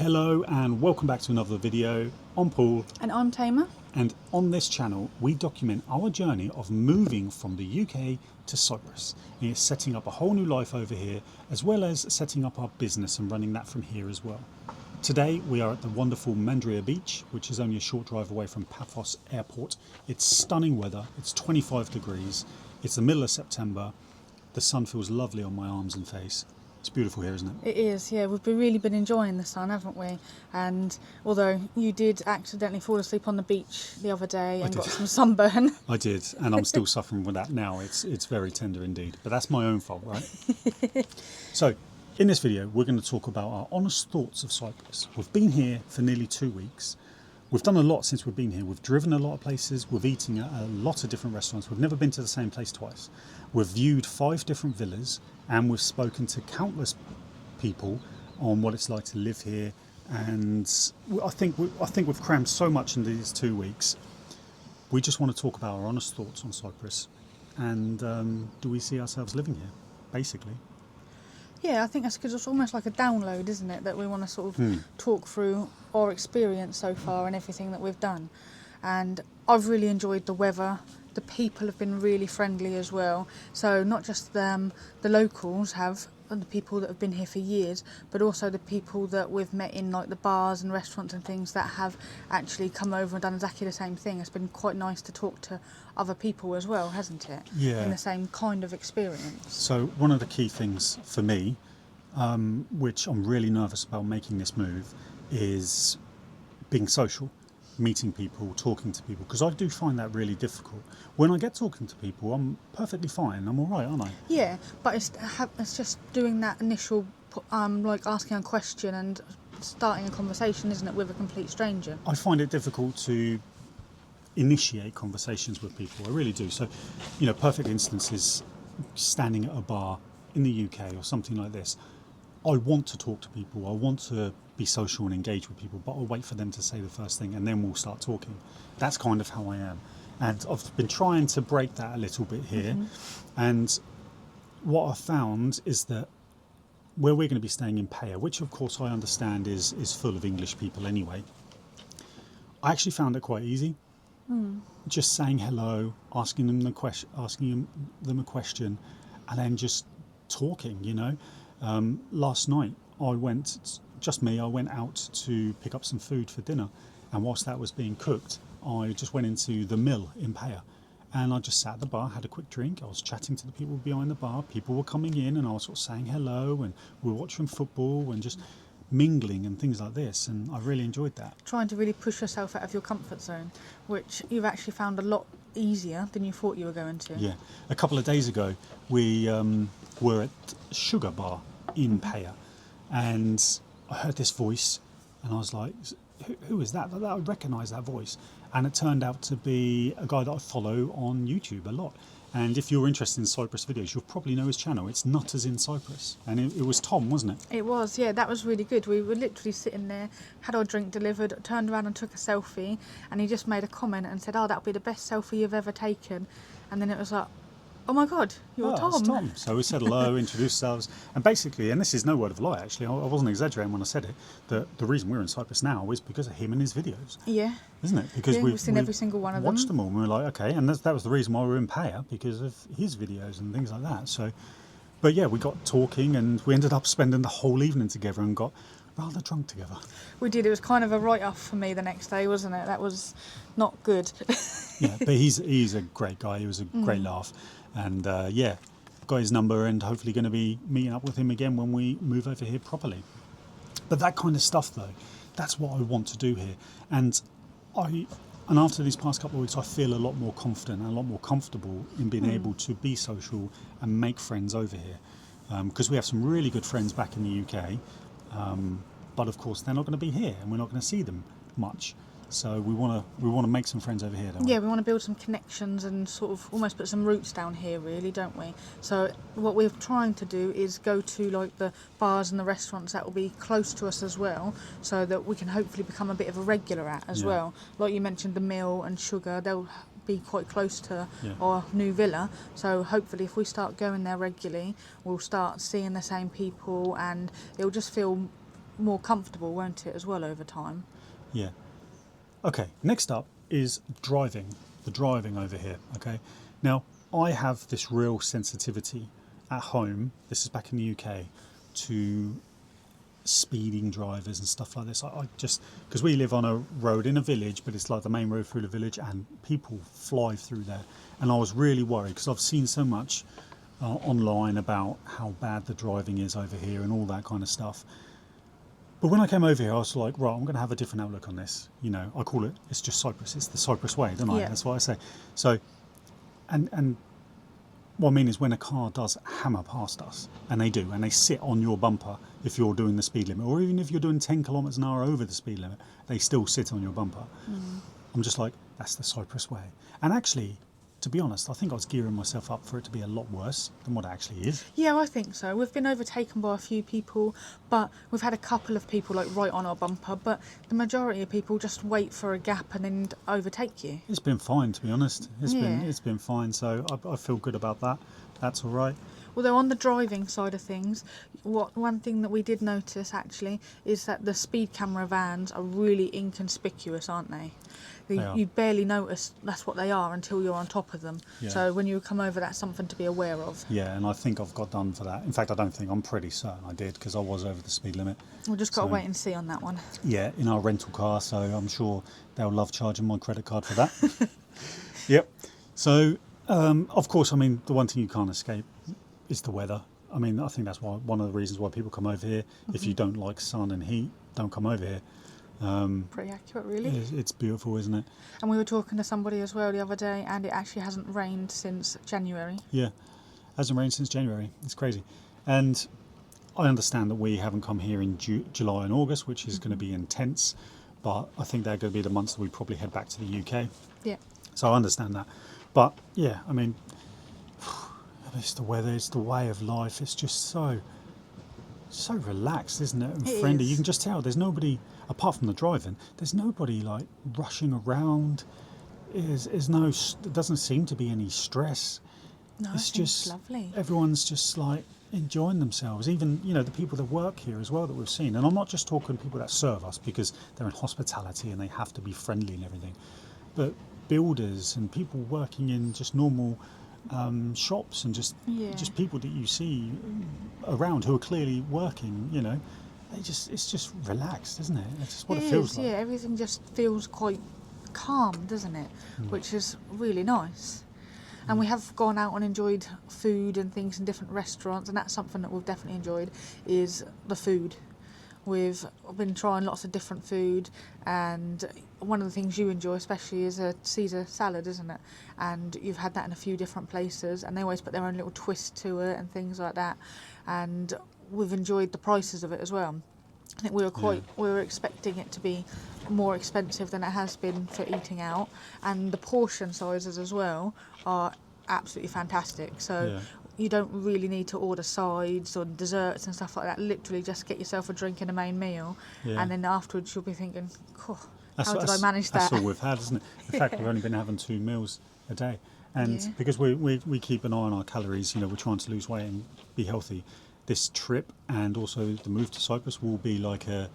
Hello and welcome back to another video. I'm Paul. And I'm Tamar. And on this channel we document our journey of moving from the UK to Cyprus. And it's setting up a whole new life over here, as well as setting up our business and running that from here as well. Today we are at the wonderful Mandria Beach, which is only a short drive away from Paphos Airport. It's stunning weather, it's 25 degrees, it's the middle of September, the sun feels lovely on my arms and face. It's beautiful here, isn't it? It is, yeah. We've really been enjoying the sun, haven't we? And although you did accidentally fall asleep on the beach the other day and got some sunburn. I did, and I'm still suffering with that now. It's very tender indeed, but that's my own fault, right? So, in this video, we're going to talk about our honest thoughts of Cyprus. We've been here for nearly 2 weeks. We've done a lot since we've been here. We've driven a lot of places. We've eaten at a lot of different restaurants. We've never been to the same place twice. We've viewed 5 different villas, and we've spoken to countless people on what it's like to live here. And I think we've crammed so much in these 2 weeks. We just want to talk about our honest thoughts on Cyprus, and do we see ourselves living here, basically. Yeah, I think that's because it's almost like a download, isn't it? That we want to sort of talk through our experience so far and everything that we've done. And I've really enjoyed the weather. The people have been really friendly as well. So not just the locals have, and the people that have been here for years, but also the people that we've met in like the bars and restaurants and things that have actually come over and done exactly the same thing. It's been quite nice to talk to other people as well, hasn't it? Yeah. In the same kind of experience. So one of the key things for me, which I'm really nervous about making this move, is being social, meeting people, talking to people, because I do find that really difficult. When I get talking to people, I'm perfectly fine. I'm all right, aren't I? Yeah, but it's just doing that initial, like asking a question and starting a conversation, isn't it, with a complete stranger? I find it difficult to initiate conversations with people. I really do. So, perfect instance is standing at a bar in the UK or something like this. I want to talk to people. I want to be social and engage with people, but I'll wait for them to say the first thing and then we'll start talking. That's kind of how I am. And I've been trying to break that a little bit here. And what I've found is that where we're going to be staying in Paya, which of course I understand is full of English people anyway, I actually found it quite easy. Just saying hello, asking them a question, and then just talking. Last night I went out to pick up some food for dinner, and whilst that was being cooked, I just went into the mill in Paya, and I just sat at the bar, had a quick drink. I was chatting to the people behind the bar. People were coming in, and I was sort of saying hello, and we were watching football and just mingling and things like this, and I really enjoyed that. Trying to really push yourself out of your comfort zone, which you've actually found a lot easier than you thought you were going to. Yeah. A couple of days ago, we were at Sugar Bar in Paya, and I heard this voice, and I was like, who is that? I recognise that voice. And it turned out to be a guy that I follow on YouTube a lot. And if you're interested in Cyprus videos, you'll probably know his channel. It's Nutters in Cyprus. And it was Tom, wasn't it? It was, yeah. That was really good. We were literally sitting there, had our drink delivered, turned around and took a selfie. And he just made a comment and said, that'll be the best selfie you've ever taken. And then it was like, oh my God, you're Tom. It's Tom. So we said hello, introduced ourselves. And basically, and this is no word of a lie actually, I wasn't exaggerating when I said it, that the reason we're in Cyprus now is because of him and his videos. Yeah. Isn't it? Because we've seen every single one of them. Watched them all and we were like, okay, and that was the reason why we were in Paya, because of his videos and things like that. So, but yeah, we got talking and we ended up spending the whole evening together and got rather drunk together. We did. It was kind of a write-off for me the next day, wasn't it? That was not good. Yeah, but he's a great guy. He was a great laugh. And got his number and hopefully going to be meeting up with him again when we move over here properly. But that kind of stuff though, that's what I want to do here. And after these past couple of weeks, I feel a lot more confident and a lot more comfortable in being able to be social and make friends over here. Because we have some really good friends back in the UK, but of course they're not going to be here and we're not going to see them much. So we want to make some friends over here, don't we? Yeah, we want to build some connections and sort of almost put some roots down here, really, don't we? So what we're trying to do is go to like the bars and the restaurants that will be close to us as well, so that we can hopefully become a bit of a regular at as well. Like you mentioned, the Mill and Sugar, they'll be quite close to our new villa. So hopefully, if we start going there regularly, we'll start seeing the same people, and it'll just feel more comfortable, won't it, as well over time? Yeah. Okay, next up is driving. The driving over here, okay? Now, I have this real sensitivity at home, this is back in the UK, to speeding drivers and stuff like this. I just, because we live on a road in a village, but it's like the main road through the village, and people fly through there. And I was really worried because I've seen so much online about how bad the driving is over here and all that kind of stuff. But when I came over here, I was like, right, I'm going to have a different outlook on this. You know, I call it, it's just Cyprus. It's the Cyprus way, don't I? Yeah. That's what I say. So, and what I mean is when a car does hammer past us, and they do, and they sit on your bumper if you're doing the speed limit, or even if you're doing 10 kilometres an hour over the speed limit, they still sit on your bumper. I'm just like, that's the Cyprus way. And actually, to be honest, I think I was gearing myself up for it to be a lot worse than what it actually is. Yeah, I think so. We've been overtaken by a few people, but we've had a couple of people like right on our bumper, but the majority of people just wait for a gap and then overtake you. It's been fine, to be honest. Yeah. It's been fine, so I feel good about that. That's all right. Although on the driving side of things, one thing that we did notice actually is that the speed camera vans are really inconspicuous, aren't they? They are. You barely notice that's what they are until you're on top of them. Yeah. So when you come over, that's something to be aware of. Yeah, and I think I've got done for that. In fact, I don't think, I'm pretty certain I did, because I was over the speed limit. We've just got to So- wait and see on that one. Yeah, in our rental car, so I'm sure they'll love charging my credit card for that. Yep. So, of course, I mean, the one thing you can't escape is the weather. I mean, I think that's one of the reasons why people come over here. If you don't like sun and heat, don't come over here. Pretty accurate, really. It's beautiful, isn't it? And we were talking to somebody as well the other day, and it actually hasn't rained since January. Yeah, hasn't rained since January. It's crazy. And I understand that we haven't come here in July and August, which is going to be intense, but I think they're going to be the months that we probably head back to the UK. Yeah. So I understand that. But yeah, I mean, it's the weather, it's the way of life. It's just so relaxed, isn't it? And It friendly. is. You can just tell there's nobody, apart from the driving, there's nobody like rushing around. There doesn't seem to be any stress. No, It's I think just lovely. everyone's just like enjoying themselves. Even, you know, the people that work here as well that we've seen. And I'm not just talking people that serve us because they're in hospitality and they have to be friendly and everything, but builders and people working in just normal shops and just people that you see around who are clearly working. You know, it's just relaxed, isn't it? It's just what it feels like. Yeah, everything just feels quite calm, doesn't it? Which is really nice. And we have gone out and enjoyed food and things in different restaurants, and that's something that we've definitely enjoyed, is the food. We've been trying lots of different food, and one of the things you enjoy especially is a Caesar salad, isn't it? And you've had that in a few different places, and they always put their own little twist to it and things like that. And we've enjoyed the prices of it as well. I think we were expecting it to be more expensive than it has been for eating out, and the portion sizes as well are absolutely fantastic. So you don't really need to order sides or desserts and stuff like that. Literally just get yourself a drink and a main meal, and then afterwards you'll be thinking, how did I manage that? That's all we've had, isn't it? In fact, we've only been having 2 meals a day, and because we keep an eye on our calories, you know, we're trying to lose weight and be healthy. This trip and also the move to Cyprus will be like a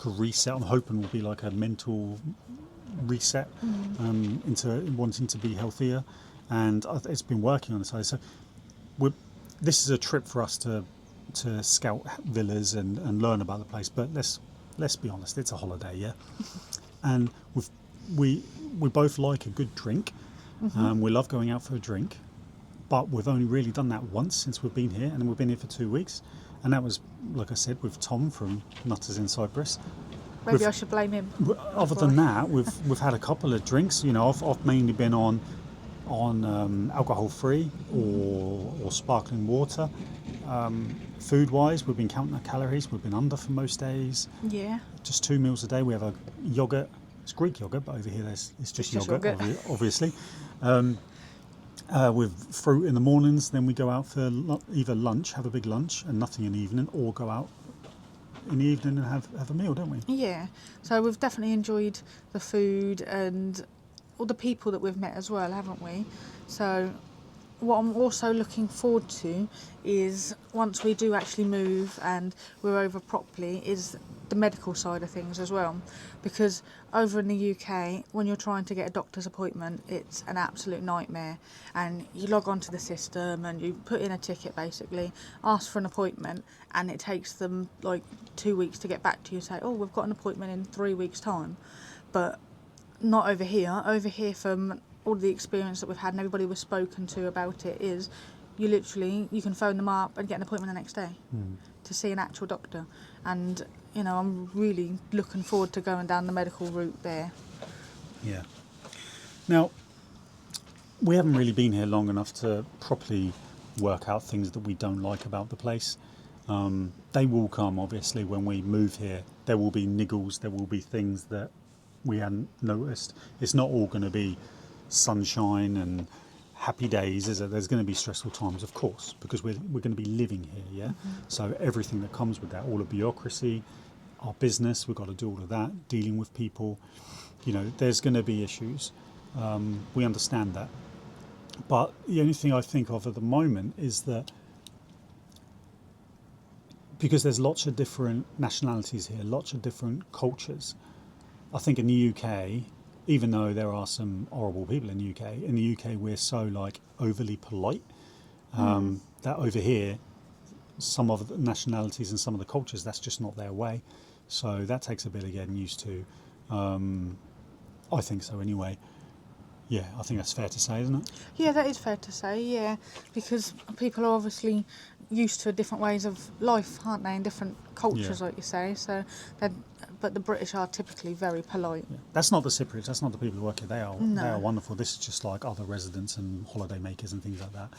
reset. I'm hoping will be like a mental reset into wanting to be healthier, and it's been working on the side. So this is a trip for us to scout villas and learn about the place. But let's be honest, it's a holiday, yeah. And we both like a good drink. We love going out for a drink. But we've only really done that once since we've been here, and we've been here for 2 weeks. And that was, like I said, with Tom from Nutters in Cyprus. Maybe I should blame him. Other than that, we've had a couple of drinks. You know, I've mainly been on alcohol-free or sparkling water. Food-wise, we've been counting our calories. We've been under for most days. Yeah. Just 2 meals a day. We have a yogurt. It's Greek yogurt, but over here it's just yogurt. Obviously. With fruit in the mornings, then we go out for either lunch, have a big lunch and nothing in the evening, or go out in the evening and have a meal, don't we? Yeah, so we've definitely enjoyed the food and all the people that we've met as well, haven't we? So what I'm also looking forward to is once we do actually move and we're over properly is the medical side of things as well, because over in the UK when you're trying to get a doctor's appointment it's an absolute nightmare, and you log onto the system and you put in a ticket basically, ask for an appointment, and it takes them like 2 weeks to get back to you, say, oh, we've got an appointment in 3 weeks time. But not over here. Over here, from all the experience that we've had and everybody we've spoken to about it, is you can phone them up and get an appointment the next day to see an actual doctor. And I'm really looking forward to going down the medical route there. Yeah. Now, we haven't really been here long enough to properly work out things that we don't like about the place. They will come, obviously, when we move here. There will be niggles, there will be things that we hadn't noticed. It's not all going to be sunshine and happy days, is it? There's going to be stressful times, of course, because we're going to be living here, yeah? So everything that comes with that, all the bureaucracy, our business, we've got to do all of that, dealing with people, there's going to be issues. We understand that. But the only thing I think of at the moment is that because there's lots of different nationalities here, lots of different cultures, I think in the UK, even though there are some horrible people in the UK we're so overly polite, that over here, some of the nationalities and some of the cultures, that's just not their way. So that takes a bit of getting used to. I think so anyway. Yeah, I think that's fair to say, isn't it? Yeah, that is fair to say, yeah, because people are obviously used to different ways of life, aren't they, in different cultures, like you say. So, but the British are typically very polite. Yeah. That's not the Cypriots, that's not the people who work here. They are wonderful. This is just like other residents and holiday makers and things like that.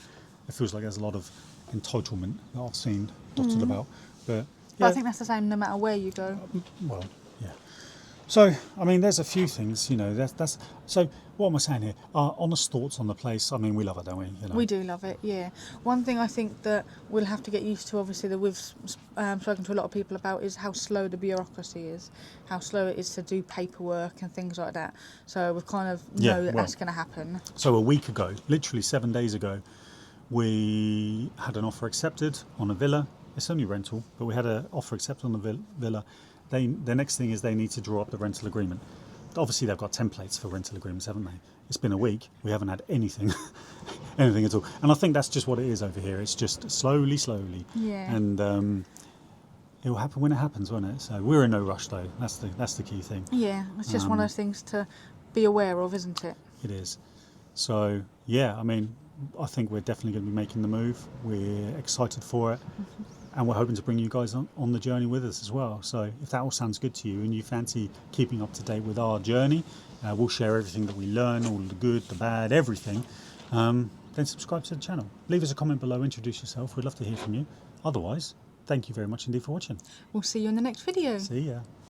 It feels like there's a lot of entitlement that I've seen dotted about. But I think that's the same no matter where you go. Well, yeah. So, I mean, there's a few things, that's so what am I saying here? Honest thoughts on the place. I mean, we love it, don't we? We do love it, yeah. One thing I think that we'll have to get used to, obviously, that we've spoken to a lot of people about, is how slow the bureaucracy is, how slow it is to do paperwork and things like that. So we kind of know that's going to happen. So a week ago, literally 7 days ago, we had an offer accepted on a villa. It's only rental, but we had an offer accepted on the villa. The next thing is they need to draw up the rental agreement. Obviously, they've got templates for rental agreements, haven't they? It's been a week. We haven't had anything, anything at all. And I think that's just what it is over here. It's just slowly. Yeah. And it will happen when it happens, won't it? So we're in no rush, though. That's the key thing. Yeah, it's just one of those things to be aware of, isn't it? It is. So, yeah, I mean, I think we're definitely going to be making the move. We're excited for it. And we're hoping to bring you guys on the journey with us as well. So if that all sounds good to you and you fancy keeping up to date with our journey, we'll share everything that we learn, all the good, the bad, everything. Then subscribe to the channel. Leave us a comment below, introduce yourself. We'd love to hear from you. Otherwise, thank you very much indeed for watching. We'll see you in the next video. See ya.